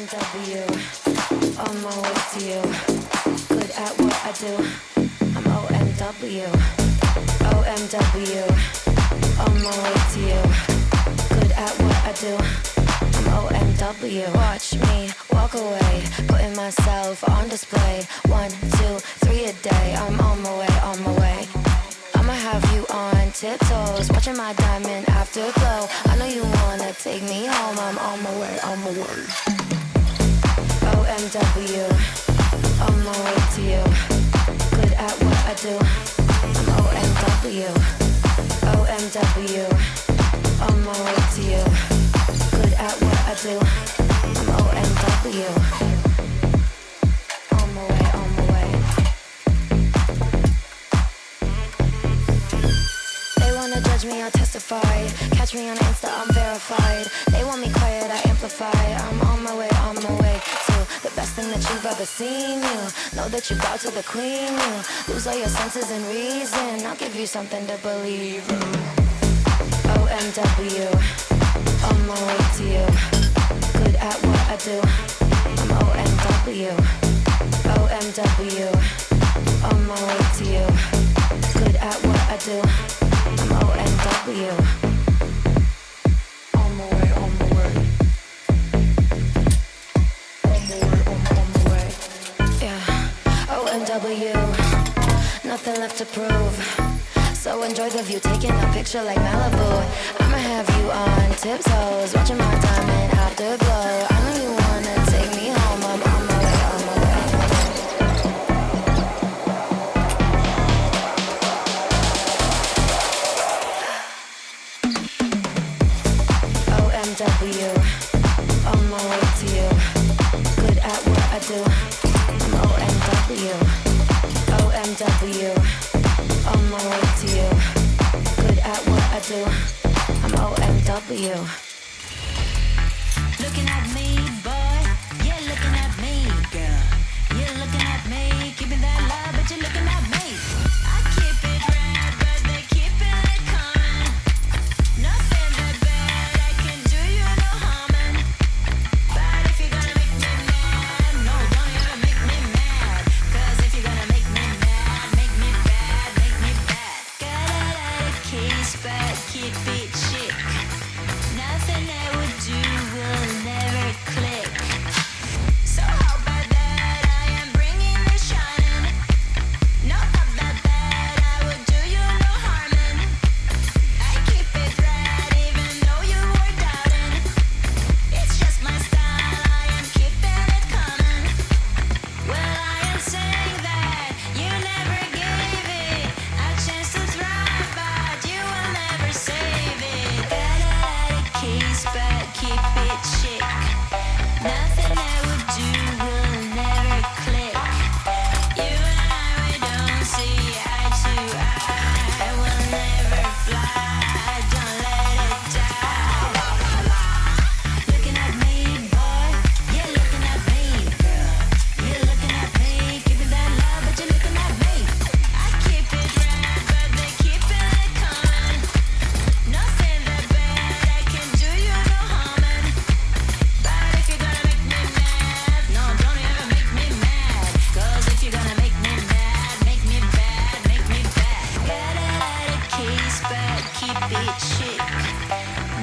OMW, on my way to you. Good at what I do. I'm OMW, OMW, on my way to you. Good at what I do. I'm OMW. Watch me walk away, putting myself on display. 1, 2, 3 a day. I'm on my way, on my way. I'ma have you on tiptoes, watching my diamond afterglow. I know you wanna take me home. I'm on my way, on my way. OMW, on my way to you. Good at what I do. I'm OMW, OMW, on my way to you. Good at what I do. I'm OMW. On my way, on my way. They wanna judge me, I'll testify. Catch me on Insta, I'm verified. They want me quiet, I amplify. I'm on my way to the best thing that you've ever seen. You know that you bow to the queen. You lose all your senses and reason. I'll give you something to believe in. OMW, on my way to you. Good at what I do. I'm OMW, OMW, on my way to you. Good at what I do. I'm OMW. On my way, on my way. On my way, on my way. Yeah, OMW, nothing left to prove. So enjoy the view, taking a picture like Malibu. I'ma have you on tiptoes, watching my diamond afterglow. I know you wanna take me home. I'm on my way, on my way. OMW, on my way to you. Good at what I do. I'm OMW, OMW, on my way to you. Good at what I do. I'm OMW. Looking at me, boy. Yeah, looking at me, girl. You're looking at me, keeping that love, but you're looking at me. I keep it red, but they keeping it coming. Nothing that bad, I can do you no harming. But if you're gonna make me mad, no, don't ever make me mad. 'Cause if you're gonna make me mad, make me bad, make me bad. Got a lot of keys, but keep it chic. Nothing I would do will never click. So how about that? I am bringing the shining. No, about that, I would do you no harming. I keep it right, even though you were doubting. It's just my style, I am keeping it coming. Well, I am saying that you never gave it a chance to thrive, but you will never save it. Got a lot of keys, but keep it chic. Nothing I would do will never click. You and I, we don't see eye to eye. We'll never fly, don't let it die. Looking at me, boy. You're looking at me, girl. You're looking at me, keeping that love, but you're looking at me. I keep it red, but they keeping it coming. Nothing that bad, I can do you no harming. But if you're gonna make me mad, no, don't ever make me mad. 'Cause if you're gonna make me mad, make me bad, make me bad. Got a lot of keys, but keep it chic.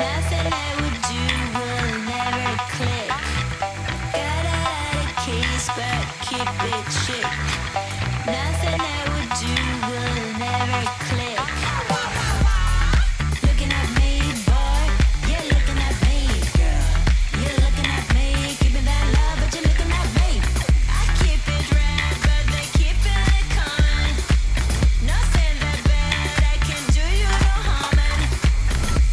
Nothing I would do will never click. Got a lot of keys, but keep it chic. Nothing I would do will never click. Looking at me, boy. You're looking at me, girl. You're looking at me, keeping that love, but you're looking at me. I keep it red, but they keeping it coming. Nothing that bad, I can do you no harming.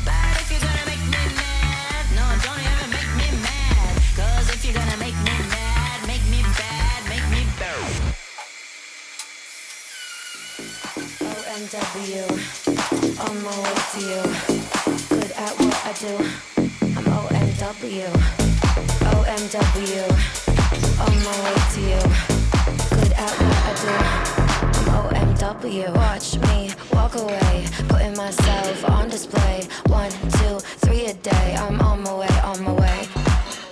But if you're gonna make me mad, no, don't ever make me mad. 'Cause if you're gonna make me mad, make me bad, make me bad. OMW, on my way to you. Good at what I do. I'm OMW, OMW, on my way to you. Good at what I do. I'm OMW. Watch me walk away, putting myself on display. 1, 2, 3 a day. I'm on my way, on my way.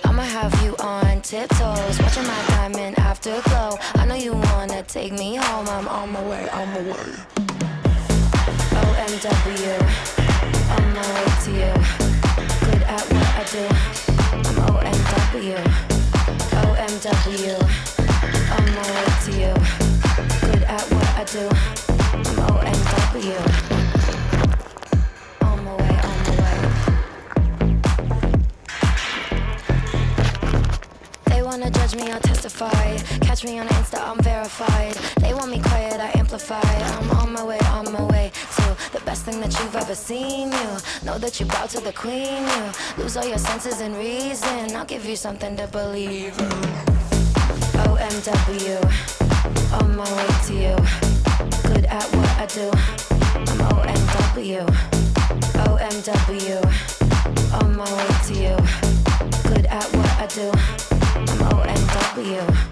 I'ma have you on tiptoes, watching my diamond afterglow. I know you wanna take me home. I'm on my way, on my way. OMW, on my way to you. Good at what I do. I'm OMW, OMW, on my way to you. Good at what I do. I'm OMW. On my way, on my way. They wanna judge me, I'll testify. Catch me on Insta, I'm verified. They want me quiet, I amplify. I'm on my way to the best thing that you've ever seen. You know that you bow to the queen. You lose all your senses and reason. I'll give you something to believe in. OMW, on my way to you. Good at what I do. I'm OMW, OMW, on my way to you. Good at what I do. I'm OMW.